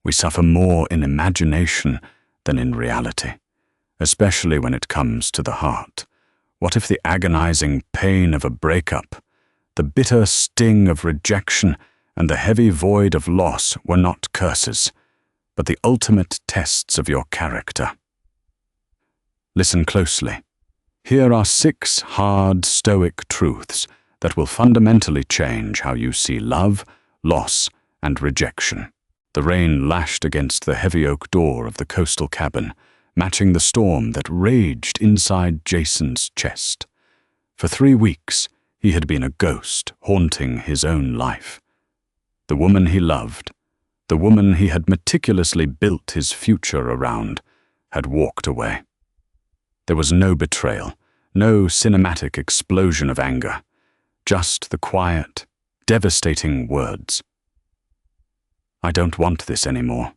We suffer more in imagination than in reality, especially when it comes to the heart. What if the agonizing pain of a breakup, the bitter sting of rejection, and the heavy void of loss were not curses, but the ultimate tests of your character? Listen closely. Here are 6 hard Stoic truths that will fundamentally change how you see love, loss, and rejection. The rain lashed against the heavy oak door of the coastal cabin, matching the storm that raged inside Jason's chest. For 3 weeks, he had been a ghost haunting his own life. The woman he loved, the woman he had meticulously built his future around, had walked away. There was no betrayal, no cinematic explosion of anger, just the quiet, devastating words. "I don't want this anymore."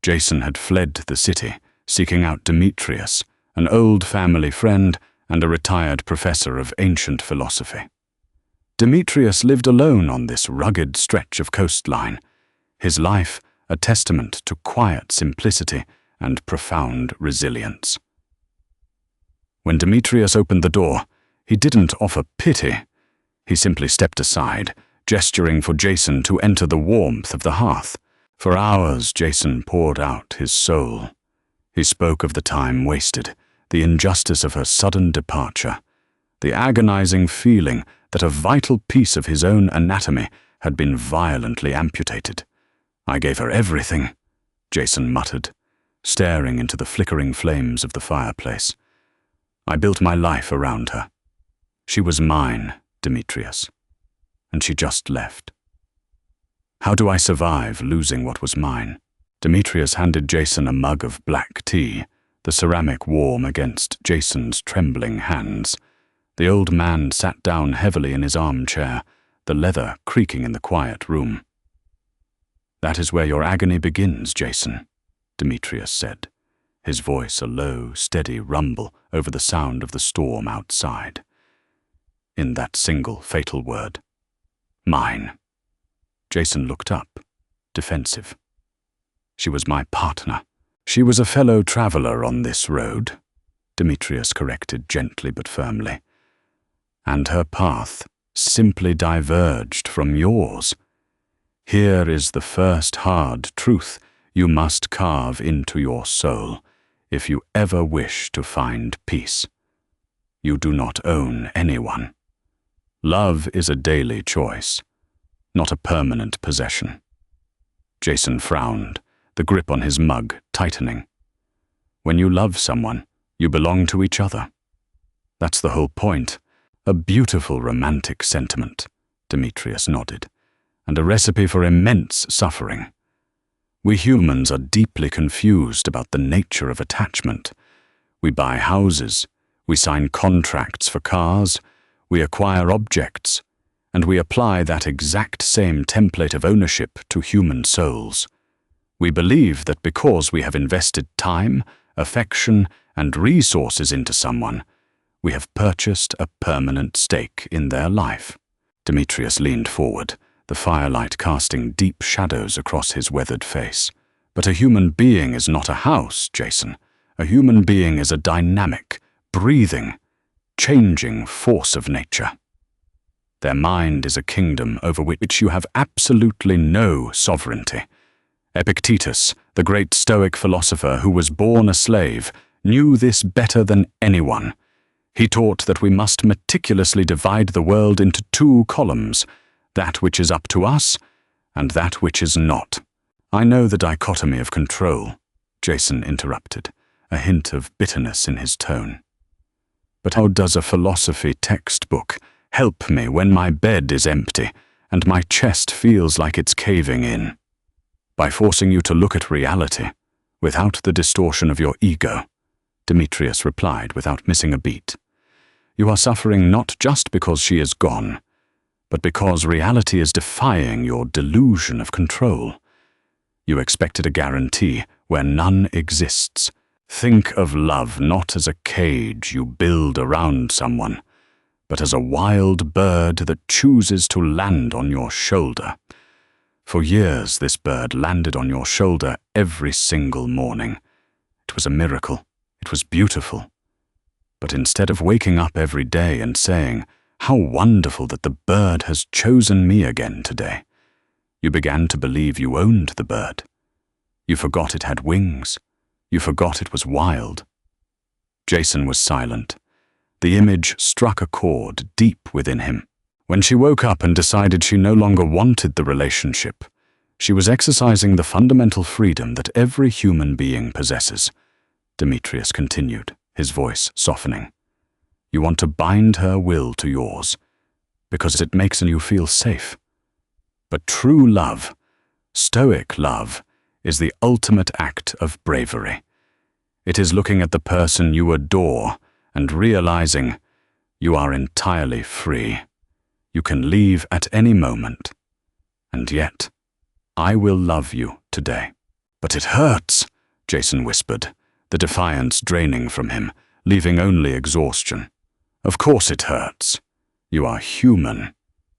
Jason had fled the city, seeking out Demetrius, an old family friend and a retired professor of ancient philosophy. Demetrius lived alone on this rugged stretch of coastline, his life a testament to quiet simplicity and profound resilience. When Demetrius opened the door, he didn't offer pity. He simply stepped aside, gesturing for Jason to enter the warmth of the hearth. For hours, Jason poured out his soul. He spoke of the time wasted, the injustice of her sudden departure, the agonizing feeling that a vital piece of his own anatomy had been violently amputated. "I gave her everything," Jason muttered, staring into the flickering flames of the fireplace. "I built my life around her. She was mine, Demetrius, and she just left. How do I survive losing what was mine?" Demetrius handed Jason a mug of black tea, the ceramic warm against Jason's trembling hands. The old man sat down heavily in his armchair, the leather creaking in the quiet room. "That is where your agony begins, Jason," Demetrius said, his voice a low, steady rumble over the sound of the storm outside. In that single fatal word, "mine." Jason looked up, defensive. "She was my partner. She was a fellow traveler on this road," Demetrius corrected gently but firmly. "And her path simply diverged from yours. Here is the first hard truth you must carve into your soul if you ever wish to find peace. You do not own anyone. Love is a daily choice, not a permanent possession." Jason frowned, the grip on his mug tightening. "When you love someone, you belong to each other. That's the whole point. A beautiful romantic sentiment," Demetrius nodded, "and a recipe for immense suffering. We humans are deeply confused about the nature of attachment. We buy houses, we sign contracts for cars, we acquire objects, and we apply that exact same template of ownership to human souls. We believe that because we have invested time, affection, and resources into someone, we have purchased a permanent stake in their life." Demetrius leaned forward, the firelight casting deep shadows across his weathered face. "But a human being is not a house, Jason. A human being is a dynamic, breathing, changing force of nature. Their mind is a kingdom over which you have absolutely no sovereignty. Epictetus, the great Stoic philosopher who was born a slave, knew this better than anyone. He taught that we must meticulously divide the world into 2 columns, that which is up to us and that which is not." "I know the dichotomy of control," Jason interrupted, a hint of bitterness in his tone. "But how does a philosophy textbook help me when my bed is empty and my chest feels like it's caving in? By forcing you to look at reality, without the distortion of your ego," Demetrius replied without missing a beat. "You are suffering not just because she is gone, but because reality is defying your delusion of control. You expected a guarantee where none exists. Think of love not as a cage you build around someone, but as a wild bird that chooses to land on your shoulder. For years this bird landed on your shoulder every single morning. It was a miracle. It was beautiful. But instead of waking up every day and saying, "How wonderful that the bird has chosen me again today," you began to believe you owned the bird. You forgot it had wings. You forgot it was wild. Jason was silent. The image struck a chord deep within him. When she woke up and decided she no longer wanted the relationship, she was exercising the fundamental freedom that every human being possesses. Demetrius continued, his voice softening. You want to bind her will to yours, because it makes you feel safe. But true love, Stoic love, is the ultimate act of bravery. It is looking at the person you adore and realizing you are entirely free. You can leave at any moment. And yet, I will love you today. But it hurts, Jason whispered, the defiance draining from him, leaving only exhaustion. Of course it hurts. You are human,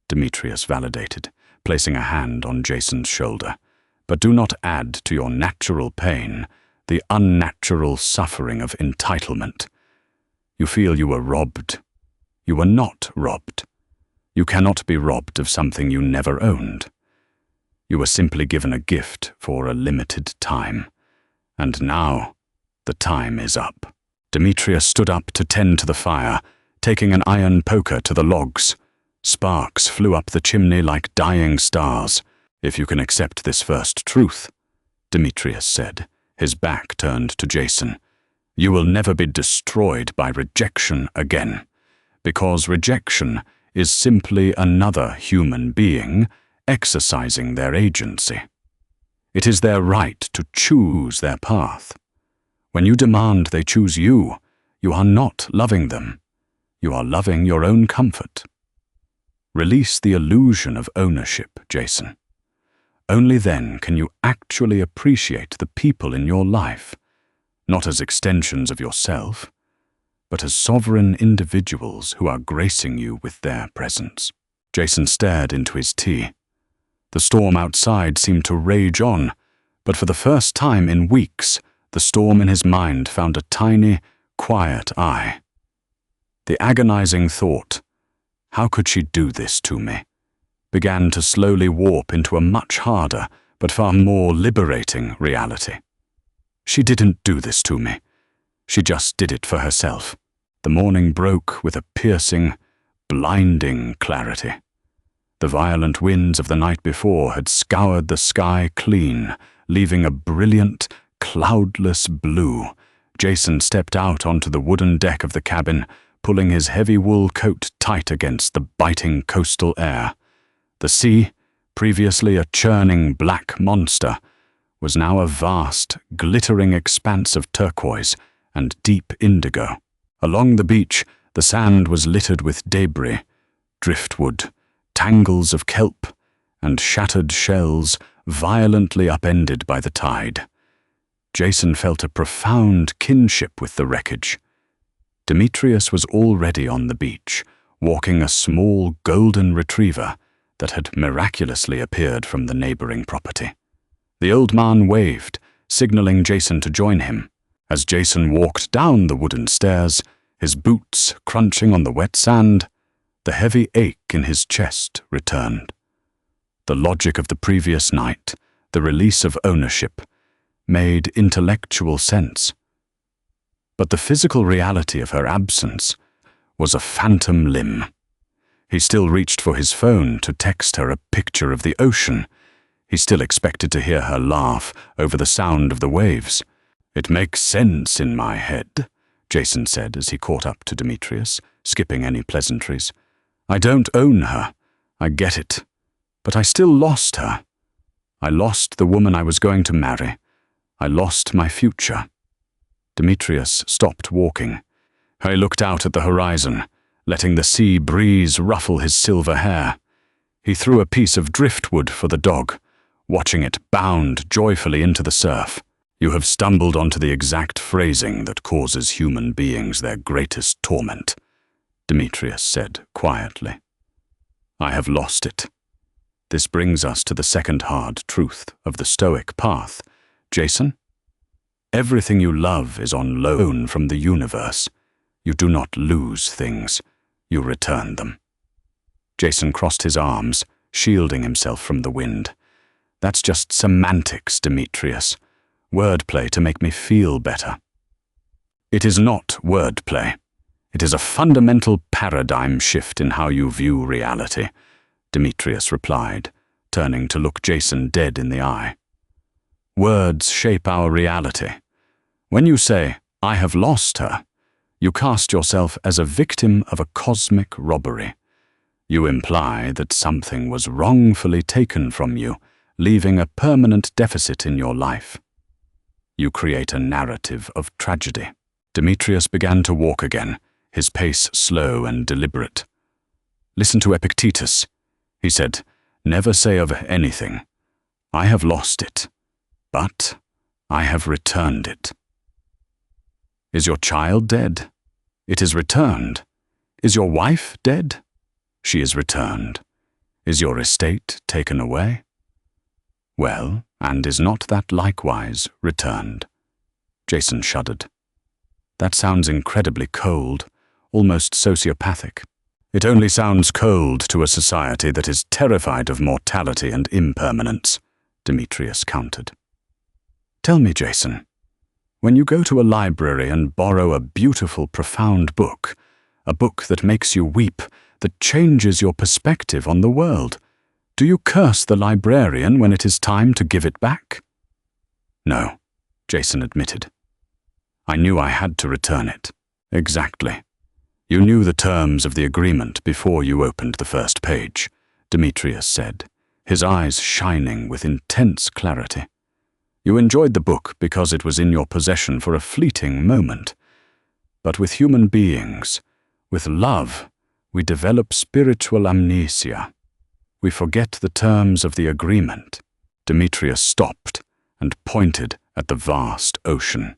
Demetrius validated, placing a hand on Jason's shoulder. But do not add to your natural pain the unnatural suffering of entitlement. You feel you were robbed. You were not robbed. You cannot be robbed of something you never owned. You were simply given a gift for a limited time. And now, the time is up. Demetrius stood up to tend to the fire, taking an iron poker to the logs. Sparks flew up the chimney like dying stars. If you can accept this first truth, Demetrius said, his back turned to Jason, you will never be destroyed by rejection again, because rejection is simply another human being exercising their agency. It is their right to choose their path. When you demand they choose you, you are not loving them. You are loving your own comfort. Release the illusion of ownership, Jason. Only then can you actually appreciate the people in your life, not as extensions of yourself, but as sovereign individuals who are gracing you with their presence. Jason stared into his tea. The storm outside seemed to rage on, but for the first time in weeks, the storm in his mind found a tiny, quiet eye. The agonizing thought, how could she do this to me, began to slowly warp into a much harder but far more liberating reality. She didn't do this to me. She just did it for herself. The morning broke with a piercing, blinding clarity. The violent winds of the night before had scoured the sky clean, leaving a brilliant, cloudless blue. Jason stepped out onto the wooden deck of the cabin, pulling his heavy wool coat tight against the biting coastal air. The sea, previously a churning black monster, was now a vast, glittering expanse of turquoise and deep indigo. Along the beach, the sand was littered with debris, driftwood, tangles of kelp, and shattered shells violently upended by the tide. Jason felt a profound kinship with the wreckage. Demetrius was already on the beach, walking a small golden retriever that had miraculously appeared from the neighboring property. The old man waved, signaling Jason to join him. As Jason walked down the wooden stairs, his boots crunching on the wet sand, the heavy ache in his chest returned. The logic of the previous night, the release of ownership, made intellectual sense. But the physical reality of her absence was a phantom limb. He still reached for his phone to text her a picture of the ocean. He still expected to hear her laugh over the sound of the waves. It makes sense in my head, Jason said as he caught up to Demetrius, skipping any pleasantries. I don't own her. I get it. But I still lost her. I lost the woman I was going to marry. I lost my future. Demetrius stopped walking. He looked out at the horizon, letting the sea breeze ruffle his silver hair. He threw a piece of driftwood for the dog, watching it bound joyfully into the surf. You have stumbled onto the exact phrasing that causes human beings their greatest torment, Demetrius said quietly. I have lost it. This brings us to the second hard truth of the Stoic path. Jason, everything you love is on loan from the universe. You do not lose things, you return them. Jason crossed his arms, shielding himself from the wind. That's just semantics, Demetrius. Wordplay to make me feel better. It is not wordplay. It is a fundamental paradigm shift in how you view reality, Demetrius replied, turning to look Jason dead in the eye. Words shape our reality. When you say, "I have lost her," you cast yourself as a victim of a cosmic robbery. You imply that something was wrongfully taken from you, leaving a permanent deficit in your life. You create a narrative of tragedy. Demetrius began to walk again, his pace slow and deliberate. "Listen to Epictetus," he said. "Never say of anything, 'I have lost it,' but 'I have returned it.' Is your child dead? It is returned. Is your wife dead? She is returned. Is your estate taken away? Well, and is not that likewise returned?" Jason shuddered. That sounds incredibly cold, almost sociopathic. It only sounds cold to a society that is terrified of mortality and impermanence, Demetrius countered. "Tell me, Jason, when you go to a library and borrow a beautiful, profound book, a book that makes you weep, that changes your perspective on the world, do you curse the librarian when it is time to give it back?" "No," Jason admitted. "I knew I had to return it." "Exactly. You knew the terms of the agreement before you opened the first page," Demetrius said, his eyes shining with intense clarity. "You enjoyed the book because it was in your possession for a fleeting moment. But with human beings, with love, we develop spiritual amnesia. We forget the terms of the agreement." Demetrius stopped and pointed at the vast ocean.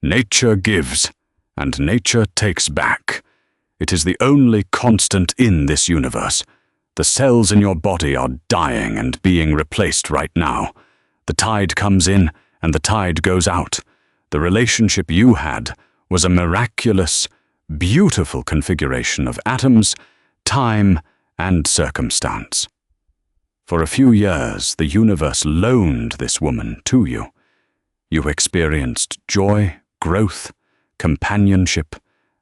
"Nature gives, and nature takes back. It is the only constant in this universe. The cells in your body are dying and being replaced right now. The tide comes in and the tide goes out. The relationship you had was a miraculous, beautiful configuration of atoms, time, and circumstance. For a few years, the universe loaned this woman to you. You experienced joy, growth, companionship,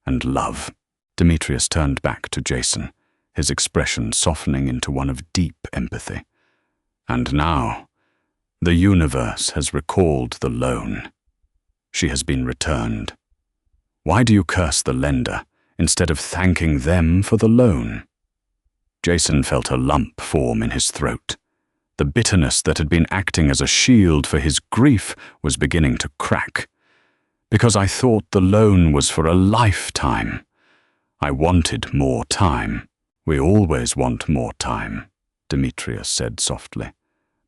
and love." Demetrius turned back to Jason, his expression softening into one of deep empathy. "And now, the universe has recalled the loan. She has been returned. Why do you curse the lender instead of thanking them for the loan?" Jason felt a lump form in his throat. The bitterness that had been acting as a shield for his grief was beginning to crack. "Because I thought the loan was for a lifetime. I wanted more time." "We always want more time," Demetrius said softly.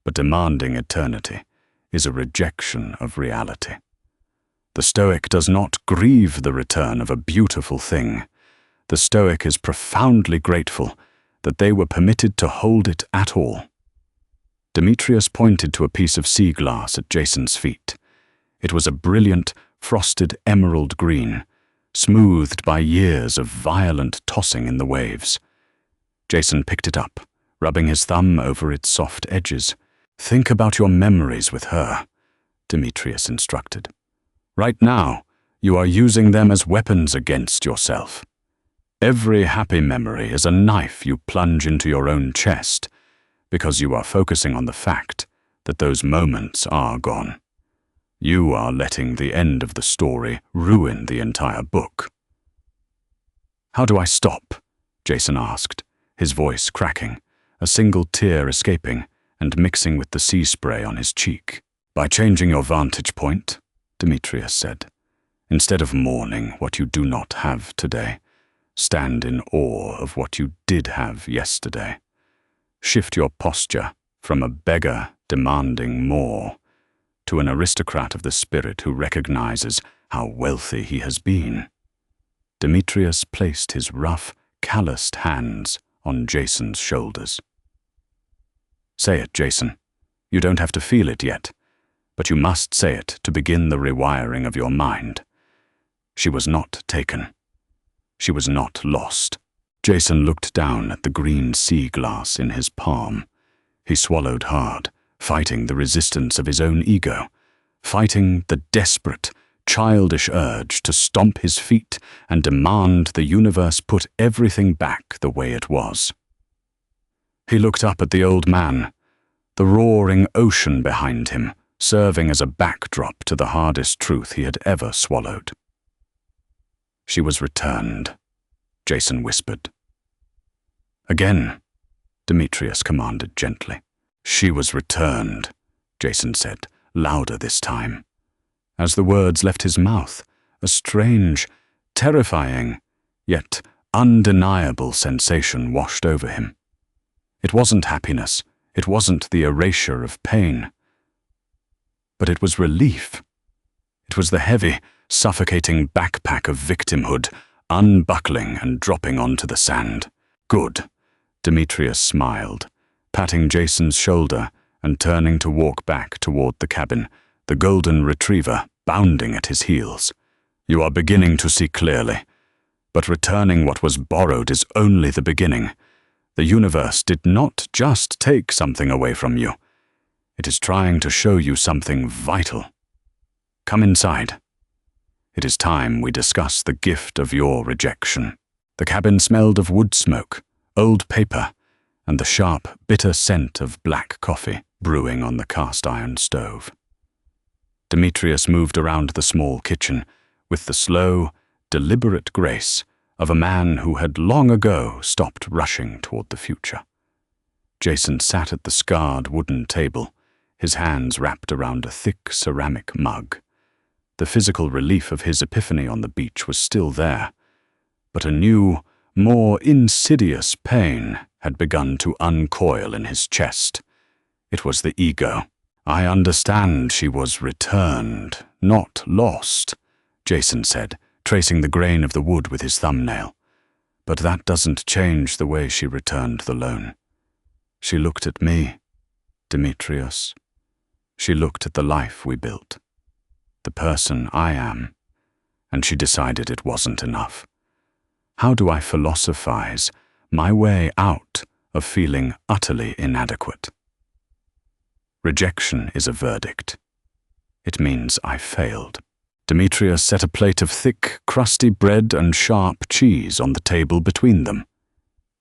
"But demanding eternity is a rejection of reality. The Stoic does not grieve the return of a beautiful thing. The Stoic is profoundly grateful that they were permitted to hold it at all." Demetrius pointed to a piece of sea glass at Jason's feet. It was a brilliant, frosted emerald green, smoothed by years of violent tossing in the waves. Jason picked it up, rubbing his thumb over its soft edges. "Think about your memories with her," Demetrius instructed. "Right now, you are using them as weapons against yourself. Every happy memory is a knife you plunge into your own chest, because you are focusing on the fact that those moments are gone. You are letting the end of the story ruin the entire book." "How do I stop?" Jason asked, his voice cracking, a single tear escaping and mixing with the sea spray on his cheek. "By changing your vantage point," Demetrius said. "Instead of mourning what you do not have today, stand in awe of what you did have yesterday. Shift your posture from a beggar demanding more to an aristocrat of the spirit who recognizes how wealthy he has been." Demetrius placed his rough, calloused hands on Jason's shoulders. Say it, Jason. You don't have to feel it yet, but you must say it to begin the rewiring of your mind. She was not taken. She was not lost. Jason looked down at the green sea glass in his palm. He swallowed hard, fighting the resistance of his own ego, fighting the desperate, childish urge to stomp his feet and demand the universe put everything back the way it was. He looked up at the old man, the roaring ocean behind him, serving as a backdrop to the hardest truth he had ever swallowed. She was returned, Jason whispered. Again, Demetrius commanded gently. She was returned, Jason said, louder this time. As the words left his mouth, a strange, terrifying, yet undeniable sensation washed over him. It wasn't happiness, it wasn't the erasure of pain, but it was relief. It was the heavy, suffocating backpack of victimhood unbuckling and dropping onto the sand. Good, Demetrius smiled, patting Jason's shoulder and turning to walk back toward the cabin, the golden retriever bounding at his heels. You are beginning to see clearly, but returning what was borrowed is only the beginning. The universe did not just take something away from you. It is trying to show you something vital. Come inside. It is time we discuss the gift of your rejection. The cabin smelled of wood smoke, old paper, and the sharp, bitter scent of black coffee brewing on the cast-iron stove. Demetrius moved around the small kitchen with the slow, deliberate grace of a man who had long ago stopped rushing toward the future. Jason sat at the scarred wooden table, his hands wrapped around a thick ceramic mug. The physical relief of his epiphany on the beach was still there, but a new, more insidious pain had begun to uncoil in his chest. It was the ego. I understand she was returned, not lost, Jason said, tracing the grain of the wood with his thumbnail. But that doesn't change the way she returned the loan. She looked at me, Demetrius. She looked at the life we built, the person I am, and she decided it wasn't enough. How do I philosophize my way out of feeling utterly inadequate? Rejection is a verdict. It means I failed. Demetrius set a plate of thick, crusty bread and sharp cheese on the table between them.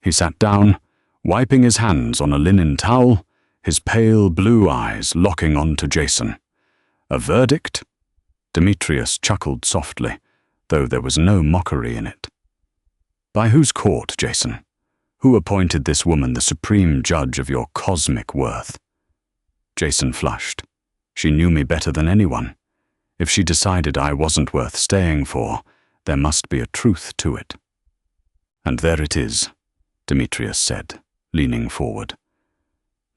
He sat down, wiping his hands on a linen towel, his pale blue eyes locking onto Jason. A verdict? Demetrius chuckled softly, though there was no mockery in it. By whose court, Jason? Who appointed this woman the supreme judge of your cosmic worth? Jason flushed. She knew me better than anyone. If she decided I wasn't worth staying for, there must be a truth to it. And there it is, Demetrius said, leaning forward.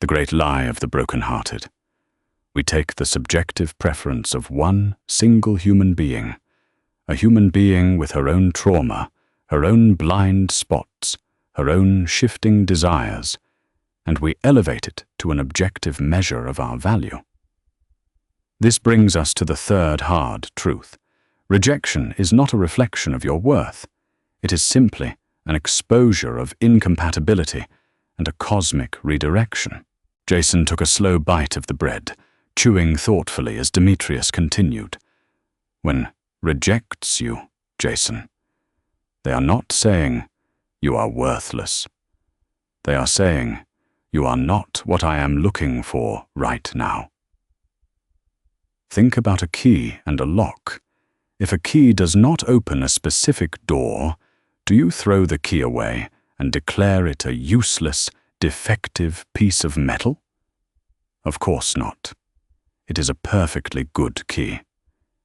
The great lie of the broken-hearted. We take the subjective preference of one single human being, a human being with her own trauma, her own blind spots, her own shifting desires, and we elevate it to an objective measure of our value. This brings us to the third hard truth. Rejection is not a reflection of your worth. It is simply an exposure of incompatibility and a cosmic redirection. Jason took a slow bite of the bread, chewing thoughtfully as Demetrius continued. When rejects you, Jason, they are not saying you are worthless. They are saying you are not what I am looking for right now. Think about a key and a lock. If a key does not open a specific door, do you throw the key away and declare it a useless, defective piece of metal? Of course not. It is a perfectly good key.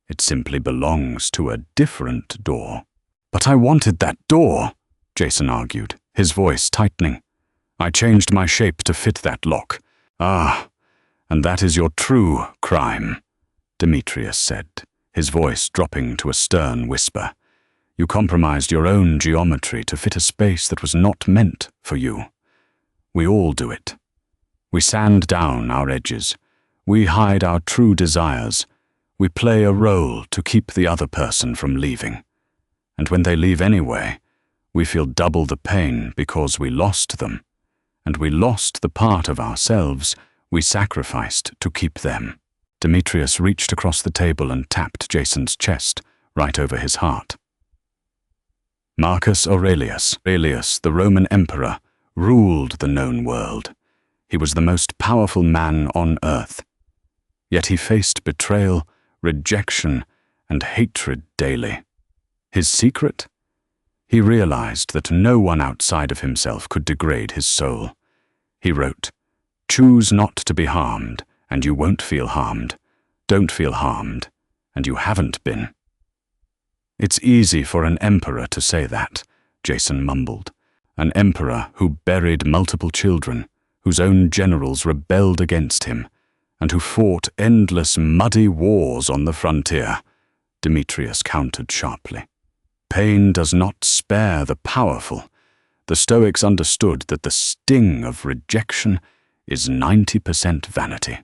It simply belongs to a different door. But I wanted that door, Jason argued, his voice tightening. I changed my shape to fit that lock. Ah, and that is your true crime, Demetrius said, his voice dropping to a stern whisper. You compromised your own geometry to fit a space that was not meant for you. We all do it. We sand down our edges. We hide our true desires. We play a role to keep the other person from leaving. And when they leave anyway, we feel double the pain because we lost them, and we lost the part of ourselves we sacrificed to keep them. Demetrius reached across the table and tapped Jason's chest, right over his heart. Marcus Aurelius, the Roman emperor, ruled the known world. He was the most powerful man on earth. Yet he faced betrayal, rejection, and hatred daily. His secret? He realized that no one outside of himself could degrade his soul. He wrote, "Choose not to be harmed, and you won't feel harmed. Don't feel harmed, and you haven't been." "It's easy for an emperor to say that," Jason mumbled. "An emperor who buried multiple children, whose own generals rebelled against him, and who fought endless muddy wars on the frontier," Demetrius countered sharply. "Pain does not spare the powerful." The Stoics understood that the sting of rejection is 90% vanity.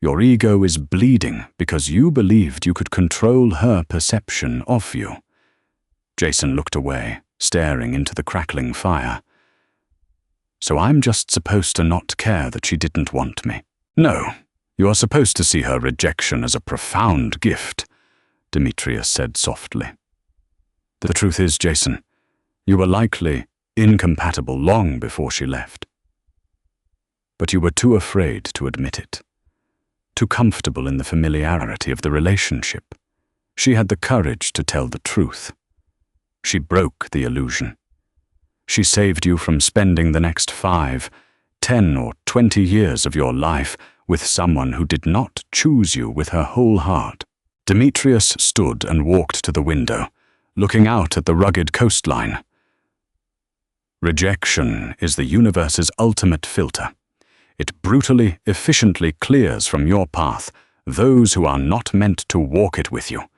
Your ego is bleeding because you believed you could control her perception of you. Jason looked away, staring into the crackling fire. "So I'm just supposed to not care that she didn't want me?" "No, you are supposed to see her rejection as a profound gift," Demetrius said softly. "The truth is, Jason, you were likely incompatible long before she left. But you were too afraid to admit it. Too comfortable in the familiarity of the relationship. She had the courage to tell the truth. She broke the illusion. She saved you from spending the next 5, 10, or 20 years of your life with someone who did not choose you with her whole heart." Demetrius stood and walked to the window, looking out at the rugged coastline. "Rejection is the universe's ultimate filter. It brutally, efficiently clears from your path those who are not meant to walk it with you.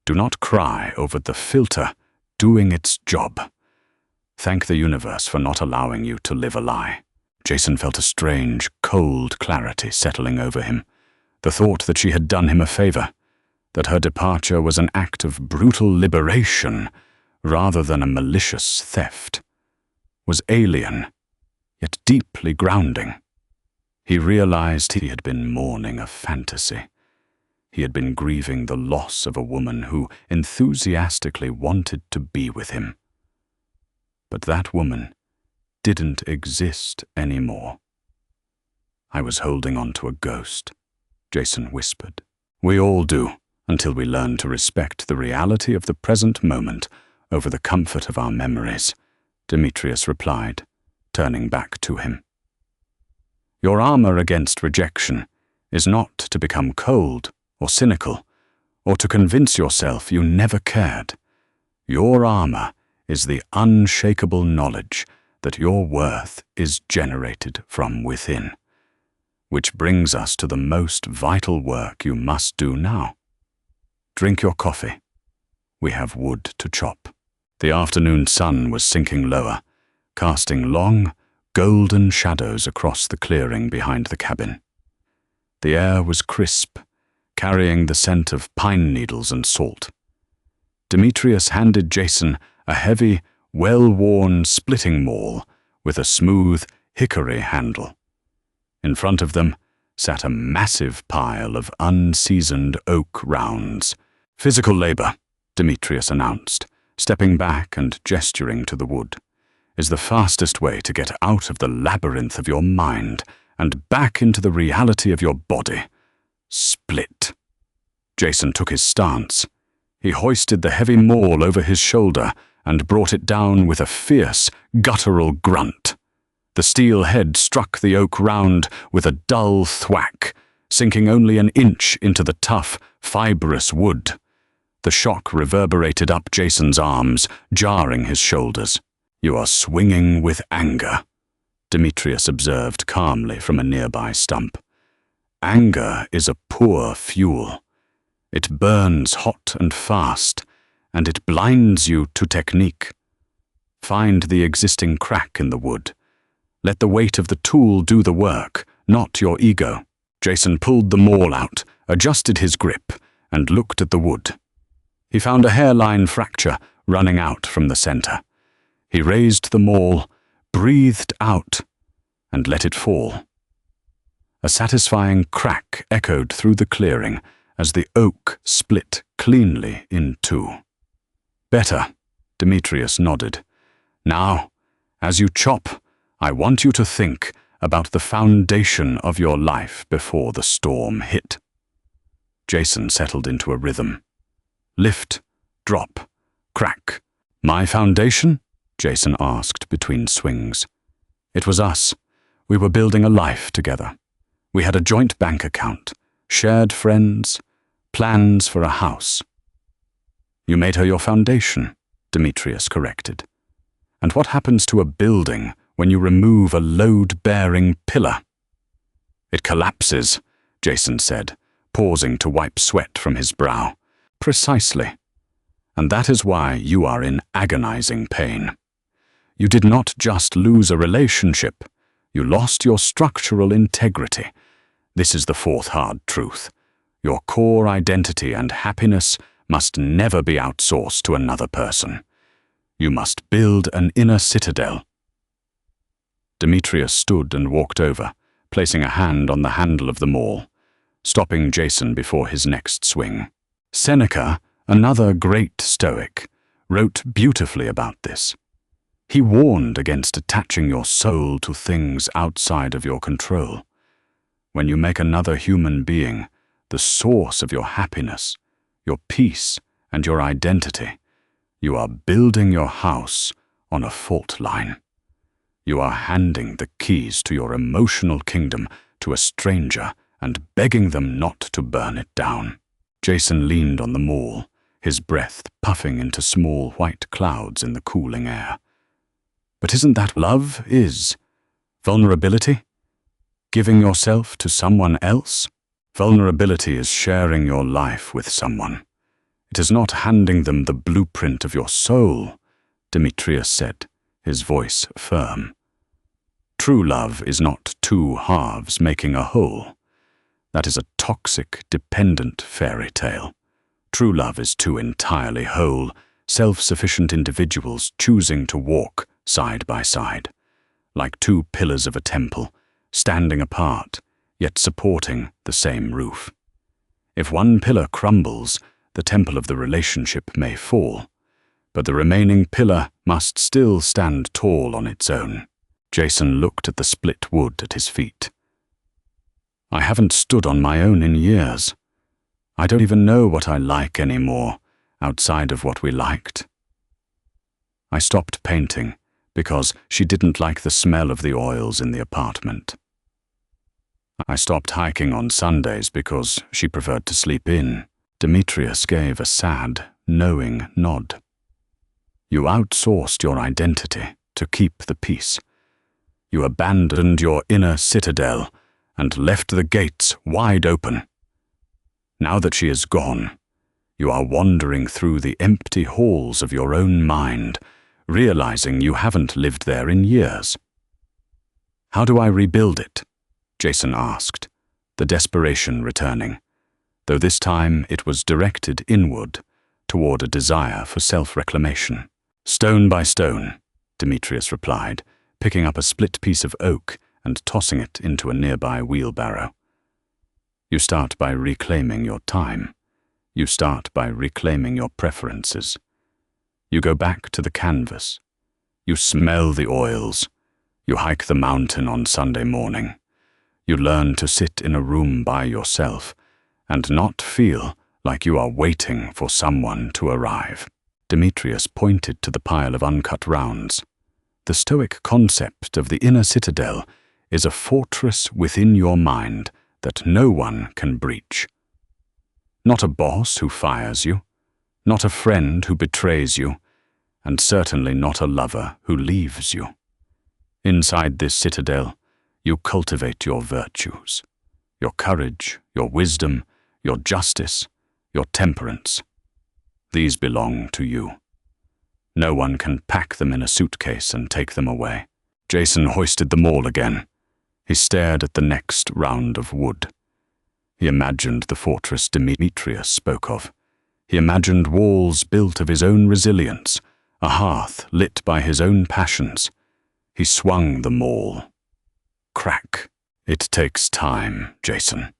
Do not cry over the filter doing its job. Thank the universe for not allowing you to live a lie." Jason felt a strange, cold clarity settling over him. The thought that she had done him a favor, that her departure was an act of brutal liberation rather than a malicious theft, was alien, yet deeply grounding. He realized he had been mourning a fantasy. He had been grieving the loss of a woman who enthusiastically wanted to be with him. But that woman didn't exist anymore. "I was holding on to a ghost," Jason whispered. "We all do, until we learn to respect the reality of the present moment over the comfort of our memories," Demetrius replied, turning back to him. "Your armor against rejection is not to become cold or cynical, or to convince yourself you never cared. Your armor is the unshakable knowledge that your worth is generated from within. Which brings us to the most vital work you must do now. Drink your coffee. We have wood to chop." The afternoon sun was sinking lower, casting long, golden shadows across the clearing behind the cabin. The air was crisp, carrying the scent of pine needles and salt. Demetrius handed Jason a heavy, well-worn splitting maul with a smooth hickory handle. In front of them sat a massive pile of unseasoned oak rounds. "Physical labor," Demetrius announced, stepping back and gesturing to the wood, "is the fastest way to get out of the labyrinth of your mind and back into the reality of your body. Split." Jason took his stance. He hoisted the heavy maul over his shoulder and brought it down with a fierce, guttural grunt. The steel head struck the oak round with a dull thwack, sinking only an inch into the tough, fibrous wood. The shock reverberated up Jason's arms, jarring his shoulders. "You are swinging with anger," Demetrius observed calmly from a nearby stump. "Anger is a poor fuel. It burns hot and fast, and it blinds you to technique. Find the existing crack in the wood. Let the weight of the tool do the work, not your ego. Jason pulled the maul out, adjusted his grip, and looked at the wood. He found a hairline fracture running out from the center. He raised the maul, breathed out, and let it fall. A satisfying crack echoed through the clearing as the oak split cleanly in two. "Better," Demetrius nodded. "Now, as you chop, I want you to think about the foundation of your life before the storm hit." Jason settled into a rhythm. Lift, drop, crack. "My foundation?" Jason asked between swings. "It was us. We were building a life together. We had a joint bank account, shared friends, plans for a house." "You made her your foundation," Demetrius corrected. "And what happens to a building when you remove a load-bearing pillar?" "It collapses," Jason said, pausing to wipe sweat from his brow. "Precisely. And that is why you are in agonizing pain. You did not just lose a relationship, you lost your structural integrity. This is the fourth hard truth. Your core identity and happiness must never be outsourced to another person. You must build an inner citadel." Demetrius stood and walked over, placing a hand on the handle of the maul, stopping Jason before his next swing. Seneca, another great Stoic, wrote beautifully about this. He warned against attaching your soul to things outside of your control. When you make another human being the source of your happiness, your peace, and your identity, you are building your house on a fault line. You are handing the keys to your emotional kingdom to a stranger and begging them not to burn it down. Jason leaned on the maul, his breath puffing into small white clouds in the cooling air. "But isn't that love is? Vulnerability? Giving yourself to someone else? Vulnerability is sharing your life with someone. It is not handing them the blueprint of your soul," Demetrius said, his voice firm. "True love is not two halves making a whole. That is a toxic, dependent fairy tale. True love is two entirely whole, self-sufficient individuals choosing to walk side by side, like two pillars of a temple, standing apart, yet supporting the same roof. If one pillar crumbles, the temple of the relationship may fall, but the remaining pillar must still stand tall on its own." Jason looked at the split wood at his feet. "I haven't stood on my own in years. I don't even know what I like anymore, outside of what we liked." I stopped painting because she didn't like the smell of the oils in the apartment. I stopped hiking on Sundays because she preferred to sleep in. Demetrius gave a sad, knowing nod. "You outsourced your identity to keep the peace. You abandoned your inner citadel and left the gates wide open. Now that she is gone, you are wandering through the empty halls of your own mind, realizing you haven't lived there in years." "How do I rebuild it?" Jason asked, the desperation returning, though this time it was directed inward, toward a desire for self-reclamation. "Stone by stone," Demetrius replied, picking up a split piece of oak and tossing it into a nearby wheelbarrow. "You start by reclaiming your time. You start by reclaiming your preferences. You go back to the canvas. You smell the oils. You hike the mountain on Sunday morning. You learn to sit in a room by yourself and not feel like you are waiting for someone to arrive." Demetrius pointed to the pile of uncut rounds. "The Stoic concept of the inner citadel is a fortress within your mind that no one can breach. Not a boss who fires you, not a friend who betrays you, and certainly not a lover who leaves you. Inside this citadel, you cultivate your virtues, your courage, your wisdom, your justice, your temperance. These belong to you. No one can pack them in a suitcase and take them away." Jason hoisted the maul again. He stared at the next round of wood. He imagined the fortress Demetrius spoke of. He imagined walls built of his own resilience, a hearth lit by his own passions. He swung the maul. Crack. "It takes time, Jason,"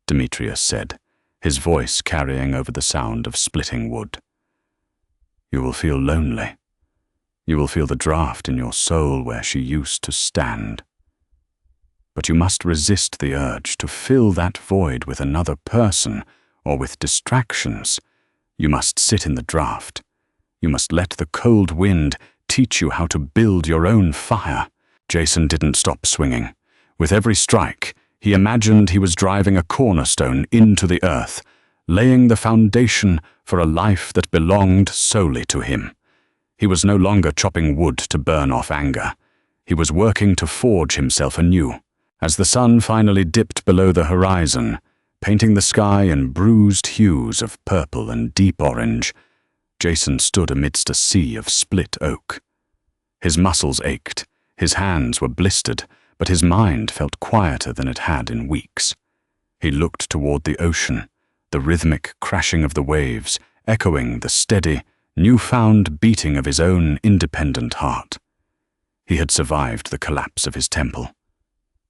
Demetrius said, his voice carrying over the sound of splitting wood. "You will feel lonely. You will feel the draft in your soul where she used to stand. But you must resist the urge to fill that void with another person or with distractions. You must sit in the draft. You must let the cold wind teach you how to build your own fire." Jason didn't stop swinging. With every strike, he imagined he was driving a cornerstone into the earth, laying the foundation for a life that belonged solely to him. He was no longer chopping wood to burn off anger. He was working to forge himself anew. As the sun finally dipped below the horizon, painting the sky in bruised hues of purple and deep orange, Jason stood amidst a sea of split oak. His muscles ached, his hands were blistered, but his mind felt quieter than it had in weeks. He looked toward the ocean, the rhythmic crashing of the waves, echoing the steady, newfound beating of his own independent heart. He had survived the collapse of his temple.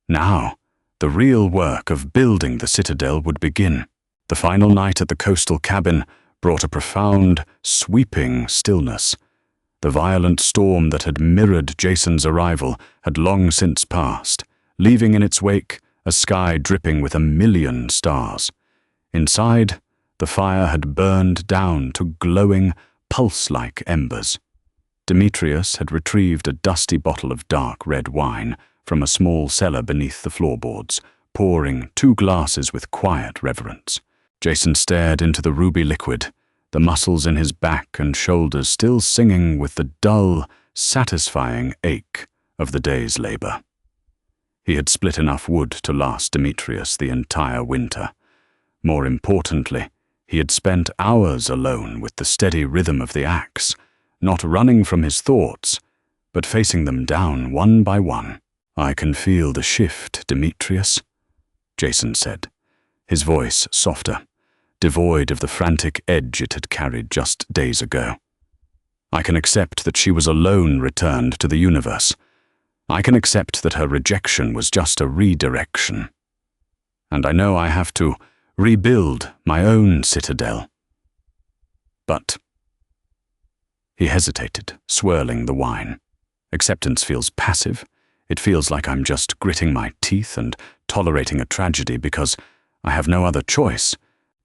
Now, the real work of building the citadel would begin. The final night at the coastal cabin brought a profound, sweeping stillness. The violent storm that had mirrored Jason's arrival had long since passed, leaving in its wake a sky dripping with 1,000,000 stars. Inside, the fire had burned down to glowing, pulse-like embers. Demetrius had retrieved a dusty bottle of dark red wine from a small cellar beneath the floorboards, pouring 2 glasses with quiet reverence. Jason stared into the ruby liquid, the muscles in his back and shoulders still singing with the dull, satisfying ache of the day's labor. He had split enough wood to last Demetrius the entire winter. More importantly, he had spent hours alone with the steady rhythm of the axe, not running from his thoughts, but facing them down one by one. "I can feel the shift, Demetrius," Jason said, his voice softer, devoid of the frantic edge it had carried just days ago. "I can accept that she was alone returned to the universe. I can accept that her rejection was just a redirection. And I know I have to rebuild my own citadel. But—" He hesitated, swirling the wine. "Acceptance feels passive. It feels like I'm just gritting my teeth and tolerating a tragedy because I have no other choice."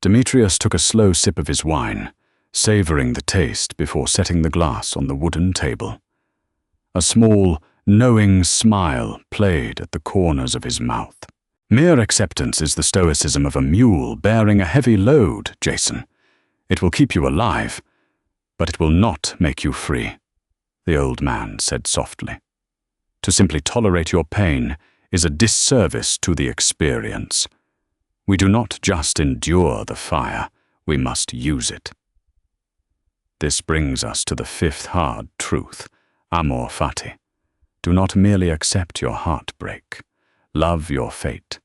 Demetrius took a slow sip of his wine, savoring the taste before setting the glass on the wooden table. A small, knowing smile played at the corners of his mouth. "Mere acceptance is the stoicism of a mule bearing a heavy load, Jason. It will keep you alive, but it will not make you free," the old man said softly. "To simply tolerate your pain is a disservice to the experience. We do not just endure the fire, we must use it." This brings us to the 5th hard truth, amor fati. Do not merely accept your heartbreak. Love your fate,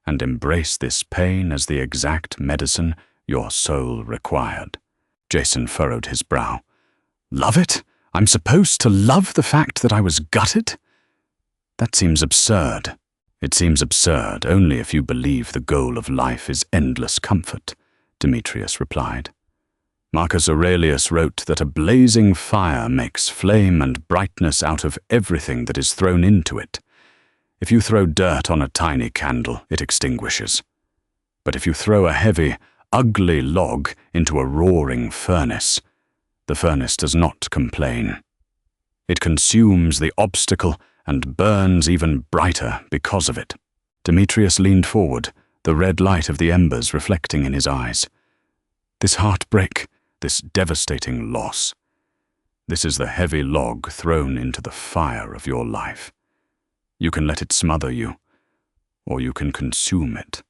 and embrace this pain as the exact medicine your soul required. Jason furrowed his brow. "Love it? I'm supposed to love the fact that I was gutted? That seems absurd." "It seems absurd only if you believe the goal of life is endless comfort," Demetrius replied. Marcus Aurelius wrote that a blazing fire makes flame and brightness out of everything that is thrown into it. If you throw dirt on a tiny candle, it extinguishes. But if you throw a heavy, ugly log into a roaring furnace, the furnace does not complain. It consumes the obstacle and burns even brighter because of it. Demetrius leaned forward, the red light of the embers reflecting in his eyes. "This heartbreak, this devastating loss, this is the heavy log thrown into the fire of your life. You can let it smother you, or you can consume it.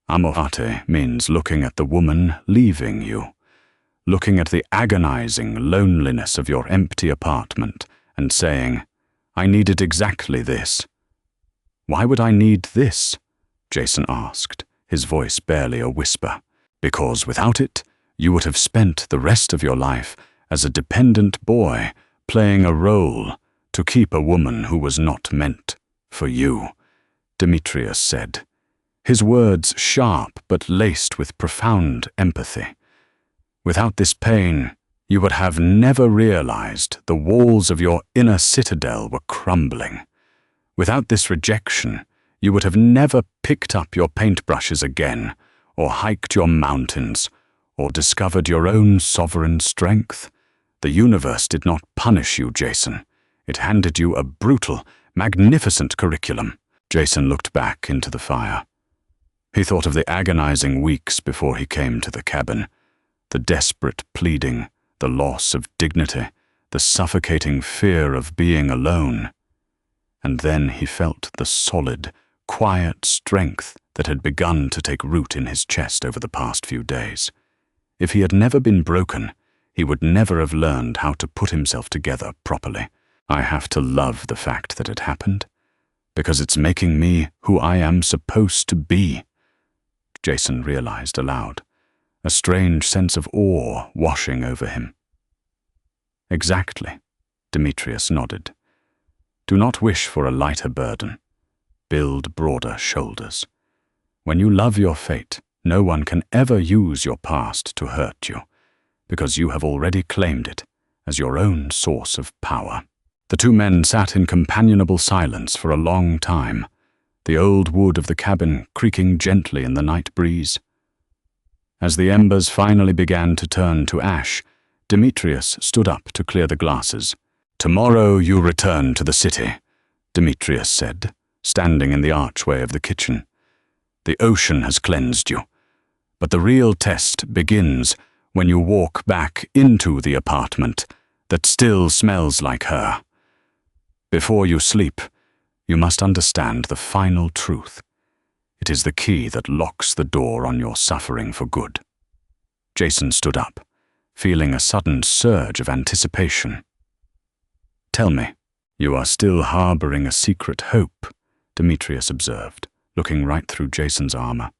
Amor fati means looking at the woman leaving you, looking at the agonizing loneliness of your empty apartment and saying, 'I needed exactly this. "Why would I need this?" Jason asked, his voice barely a whisper. "Because without it, you would have spent the rest of your life as a dependent boy, playing a role to keep a woman who was not meant for you," Demetrius said, his words sharp but laced with profound empathy. "Without this pain, you would have never realized the walls of your inner citadel were crumbling. Without this rejection, you would have never picked up your paintbrushes again, or hiked your mountains, or discovered your own sovereign strength. The universe did not punish you, Jason. It handed you a brutal, magnificent curriculum." Jason looked back into the fire. He thought of the agonizing weeks before he came to the cabin, the desperate pleading, the loss of dignity, the suffocating fear of being alone. And then he felt the solid, quiet strength that had begun to take root in his chest over the past few days. If he had never been broken, he would never have learned how to put himself together properly. "I have to love the fact that it happened, because it's making me who I am supposed to be," Jason realized aloud, a strange sense of awe washing over him. "Exactly," Demetrius nodded. "Do not wish for a lighter burden. Build broader shoulders. When you love your fate, no one can ever use your past to hurt you, because you have already claimed it as your own source of power." The two men sat in companionable silence for a long time, the old wood of the cabin creaking gently in the night breeze. As the embers finally began to turn to ash, Demetrius stood up to clear the glasses. "Tomorrow you return to the city," Demetrius said, standing in the archway of the kitchen. "The ocean has cleansed you, but the real test begins when you walk back into the apartment that still smells like her. Before you sleep, you must understand the final truth. It is the key that locks the door on your suffering for good." Jason stood up, feeling a sudden surge of anticipation. "Tell me, you are still harboring a secret hope," Demetrius observed, looking right through Jason's armor.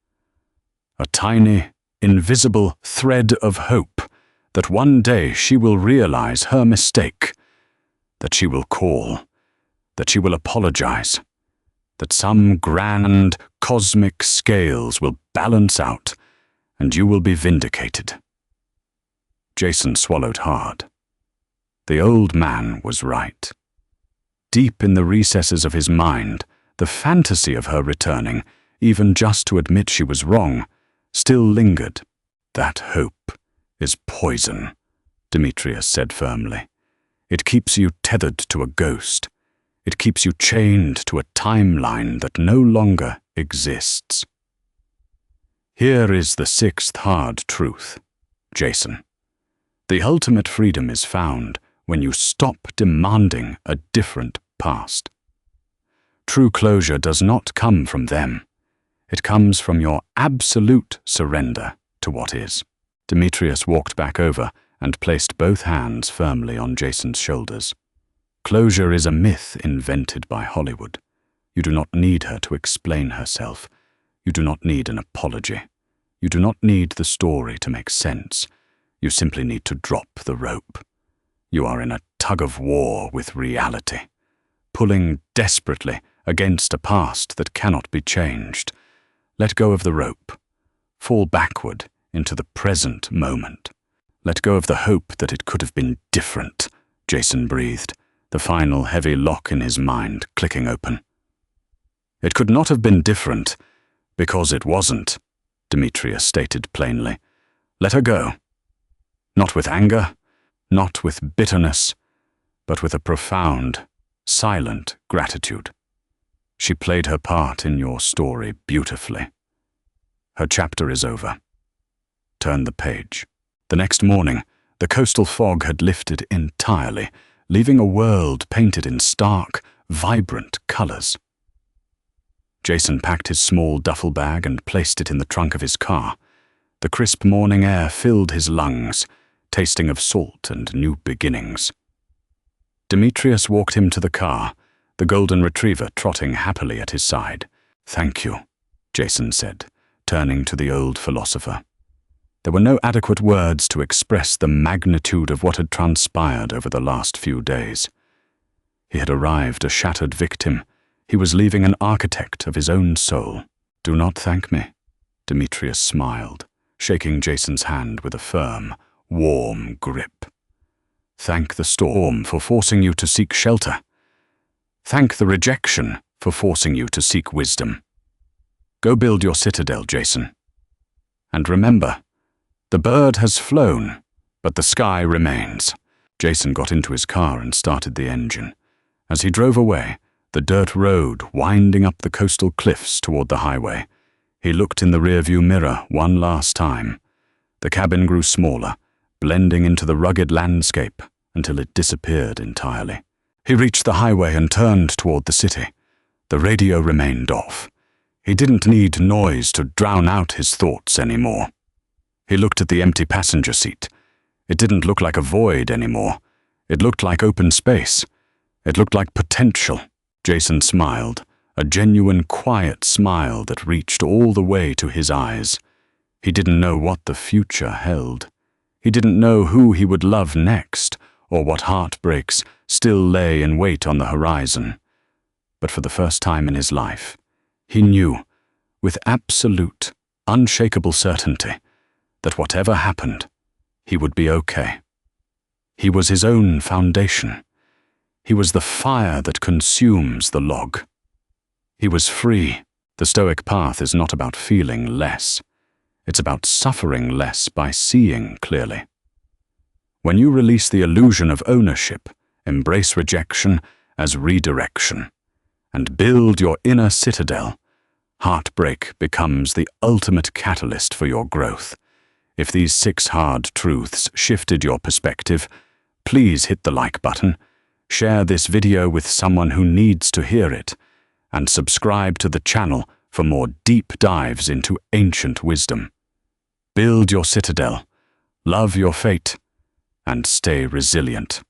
"A tiny, invisible thread of hope that one day she will realize her mistake, that she will call, that she will apologize, that some grand cosmic scales will balance out and you will be vindicated." Jason swallowed hard. The old man was right. Deep in the recesses of his mind, the fantasy of her returning, even just to admit she was wrong, still lingered. "That hope is poison," Demetrius said firmly. "It keeps you tethered to a ghost. It keeps you chained to a timeline that no longer exists." Here is the sixth hard truth, Jason. The ultimate freedom is found when you stop demanding a different past. True closure does not come from them. It comes from your absolute surrender to what is. Demetrius walked back over and placed both hands firmly on Jason's shoulders. Closure is a myth invented by Hollywood. You do not need her to explain herself. You do not need an apology. You do not need the story to make sense. You simply need to drop the rope. You are in a tug-of-war with reality, pulling desperately against a past that cannot be changed. Let go of the rope. Fall backward into the present moment. Let go of the hope that it could have been different, Jason breathed, the final heavy lock in his mind clicking open. "It could not have been different because it wasn't," Demetrius stated plainly. "Let her go. Not with anger, not with bitterness, but with a profound, silent gratitude. She played her part in your story beautifully. Her chapter is over. Turn the page." The next morning, the coastal fog had lifted entirely, leaving a world painted in stark, vibrant colors. Jason packed his small duffel bag and placed it in the trunk of his car. The crisp morning air filled his lungs, tasting of salt and new beginnings. Demetrius walked him to the car, the golden retriever trotting happily at his side. "Thank you," Jason said, turning to the old philosopher. There were no adequate words to express the magnitude of what had transpired over the last few days. He had arrived a shattered victim. He was leaving an architect of his own soul. "Do not thank me," Demetrius smiled, shaking Jason's hand with a firm, warm grip. "Thank the storm for forcing you to seek shelter. Thank the rejection for forcing you to seek wisdom. Go build your citadel, Jason. And remember, the bird has flown, but the sky remains." Jason got into his car and started the engine. As he drove away, the dirt road winding up the coastal cliffs toward the highway, he looked in the rearview mirror one last time. The cabin grew smaller, blending into the rugged landscape until it disappeared entirely. He reached the highway and turned toward the city. The radio remained off. He didn't need noise to drown out his thoughts anymore. He looked at the empty passenger seat. It didn't look like a void anymore. It looked like open space. It looked like potential. Jason smiled, a genuine, quiet smile that reached all the way to his eyes. He didn't know what the future held. He didn't know who he would love next, or what heartbreaks still lay in wait on the horizon. But for the first time in his life, he knew, with absolute, unshakable certainty, that whatever happened, he would be okay. He was his own foundation. He was the fire that consumes the log. He was free. The Stoic path is not about feeling less. It's about suffering less by seeing clearly. When you release the illusion of ownership, embrace rejection as redirection, and build your inner citadel, heartbreak becomes the ultimate catalyst for your growth. If these 6 hard truths shifted your perspective, please hit the like button, share this video with someone who needs to hear it, and subscribe to the channel for more deep dives into ancient wisdom. Build your citadel, love your fate, and stay resilient.